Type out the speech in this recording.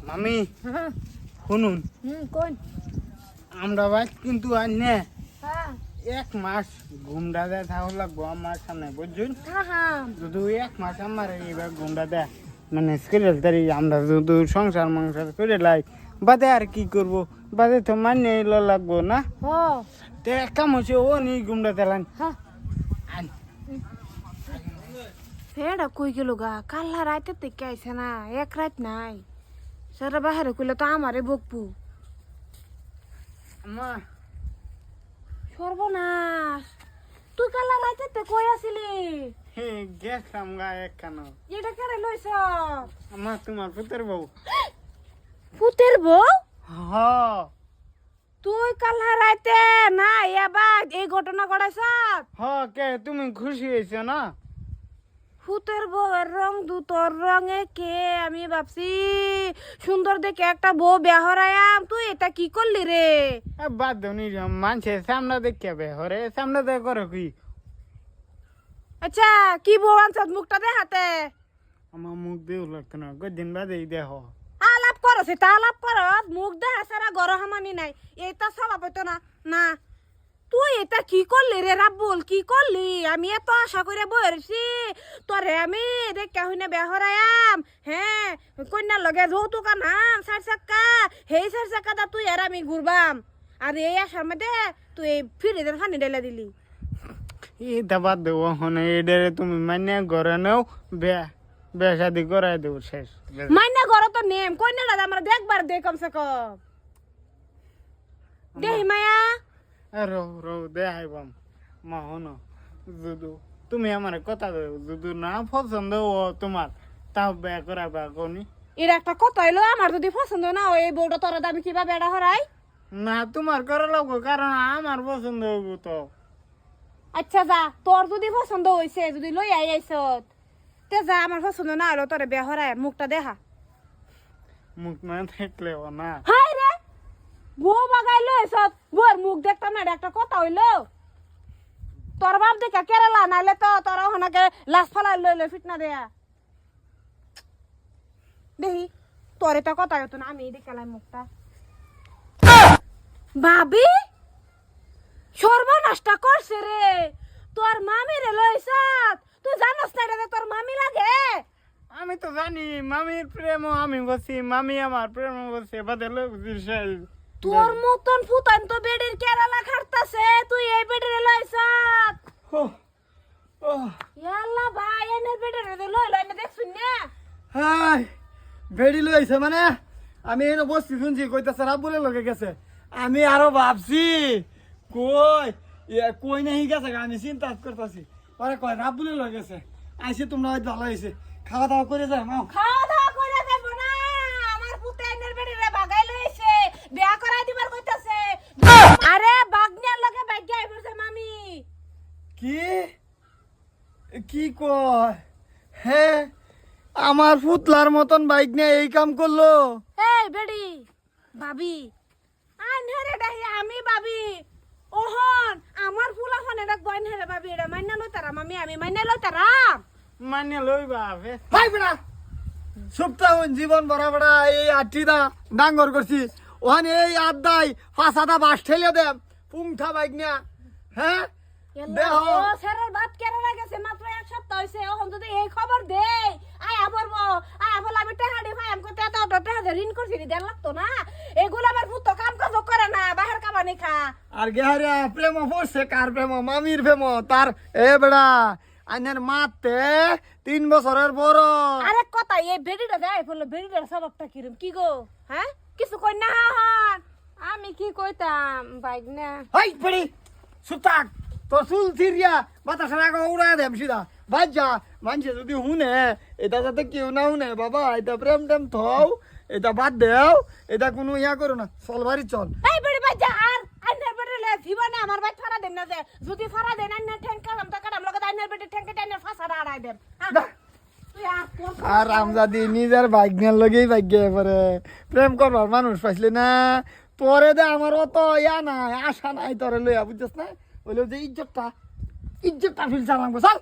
মামি হ্যাঁ শুনুন কোন আমরা ভাই কিন্তু আর নে হ্যাঁ 1 মাস ঘুমটা দেয় তাহলে লাগবো আমার সামনে বুঝছেন হ্যাঁ যদি 1 মাস আমার এইবার ঘুমটা দেয় মানে স্কেলের তারি আমরা যদি সংসার মংসার করে লাই বাদে আর কি করব বাদে তো মানে এলো লাগবো না ও তো এক কাম হচ্ছে ও নি ঘুমটা দিলেন হ্যাঁ ফেড়া কই গেল গা কাল্লা রাতে থেকে আইছে না এক রাত নাই সারা বাহারে কইলে তো আমারে বকবু আমা সর্বনাশ তুই কাল্লা রাতে তে কই আছিলি হে গেছলাম গা একখানো এটা কেড়ে লইছ আমা তোমার পুত্র বউ পুতের বউ হ তুই কাল্লা রাতে না এবার এই ঘটনা ঘটাইছ হ কে তুমি খুশি হয়েছো না ফুতের বউয়ের রং দু তোর রঙে কে আমি ভাবছি সুন্দর দেখে একটা বউ বিয়া হরায়াম তুই এটা কি করলি রে বাদ নি মানছে সামনে দেখে বে হরে সামনে দেখ করে কি আচ্ছা কি বউ আনছ মুখটা দে হাতে আমার মুখ দেও লাগতো না কদিন বাদে দেহ আলাপ করো সেটা আলাপ করো মুখ দে হাসারা গর হামানি নাই এটা স্বভাব হইতো না না তুই এটা কি করলি রে রাব্বুল কি করলি আমি এত আশা করে বসছি তোরে আমি দেখে হইনা বেহরায়াম হ্যাঁ কন্যার লগে যৌতুক আনাম 4 চাক্কা হেই 4 চাক্কা দা তুই আর আমি ঘুরবাম আর এই আসার মধ্যে তুই ফিরিদের ফানি ঢেলে দিলি এটা বাদ দেব হনে এডারে তুমি মানে ঘরে নেও বে শাদি করাই দেব শেষ মাইনা ঘর তো নেম কন্যাটা আমরা দেখবার দে কমসে কম দেহি মায়া রো রো দে আইবাম মা হনো যদু তুমি আমার কথা দেও যদু না পছন্দ ও তোমার তাও বে করাবা কোনি এর একটা কথা হইলো আমার যদি পছন্দ না হয় এই বউটা তোরা দামি কিভাবে এটা হরাই না তোমার করা লাগবো কারণ আমার পছন্দ হইব তো আচ্ছা যা তোর যদি পছন্দ হইছে যদি লই আইছ তে যা আমার পছন্দ না হলো তোরে বিয়া হরাই মুখটা দেখা মুখ না থাকলেও না হাই রে বউ বাগাই লইছ বউর মুখ দেখতাম না এটা একটা কথা হইলো তোর বাপ দেখা কেরালা নাইলে তো তোরা হনাকে লাশ ফালাই লইলে ফিটনা দেয়া দেহি তোর এটা কথা হতো না আমি দেখালাই মুখটা ভাবি সর্বনাশটা করছে রে তোর মামি রে লইছাত তুই জানোস না এটা তোর মামি লাগে আমি তো জানি মামির প্রেম আমি বসি মামি আমার প্রেম বসে বাদে লোক তোর মতন ফুতান তো বেডির কেরালা খাটতাছে তুই এই বেডিরে লইছাত ইয়াল্লা ভাই এনের বেডিরে লই লই না দেখছুন না হাই বেড়ি লইছে মানে আমি এনে বসছি শুনছি কইতাছে রাব্বুলের লগে গেছে আমি আরো ভাবছি কই নাহি গেছে আমি চিন্তা করতেছি পরে কয় রাব্বুলের লগে গেছে আইসে তোমরা হয়তো ভালো হয়েছে খাওয়া দাওয়া করে যায় মাও খাওয়া দাওয়া করে দেব না আমার পুতে এনের বেডিরে ভাগাই লইছে বিয়া করাই দিবার কইতাছে আরে বাগনিয়ার লগে ভাগ্য আইবছে মামি কি কি কয় হ্যাঁ আমার পুতলার মতন বাইক নিয়ে এই কাম করলো এই বেডি ভাবি আনহারে ডাহি আমি ভাবি ওহন আমার ফুলা ফোনে ডাক বইনহারে ভাবি এটা মাইনা লই তারা মামি আমি মাইনা লই তারা মানে লইবা হাই বেড়া সপ্তাহ জীবন ভরা বেড়া এই আটটিটা ডাঙ্গর করছি ওখানে এই আড্ডাই ফাঁসাটা বাস ঠেলে দে পুংঠা বাইক নিয়ে হ্যাঁ দেহ ও স্যারের ভাত কেন লাগেছে মাত্র এক সপ্তাহ হইছে ওহন যদি এই খবর দেই আয়া বলবো আয়া বল আমি টাকাডি ভাই আমকো তেতা তো টাকা ঋণ করছি দেন লাগতো না এগুলো আমার পুত্র কাম কাজ করে না বাহির কামানি খা আর গেহারে প্রেম পড়ছে কার প্রেম মামির প্রেম তার এ বেড়া আইনের মাতে 3 বছরের বড় আরে কথা এই বেডিটা যায় বললো বেডিটার স্বভাবটা কিরম কি গো হ্যাঁ কিছু কই না হন আমি কি কইতাম বাইক না হাই বেড়ি সুতাক তোর চুল থিরিয়া বাতাসের আগে উড়াই দেম সিধা বাজ্জা মানুষে যদি শুনে এটা যাতে কেউ না শুনে বাবা এটা প্রেম টেম থও এটা বাদ দেও এটা কোনো ইয়া করো না চল বাড়ি চল এই বেডি বাজা আর আন্নার বেডি লে জীবনে আমার বাইক ফাড়া দেন না যে যদি ফাড়া দেন আন্নার ঠ্যাং কালাম তা কালাম লগে আন্নার বেডি ঠ্যাং কেটে আন্নার ফাঁসাটা আড়াই দেন তুই আর তোর আর আমজাদি নিজের বাইক নিয়ে লগেই বাইক গিয়ে পরে প্রেম করবার মানুষ পাইছিলি না তোরে দে আমার অত ইয়া নাই আশা নাই তোরে লইয়া বুঝছিস না বলে যে ইজ্জতটা ফিল চালাম চল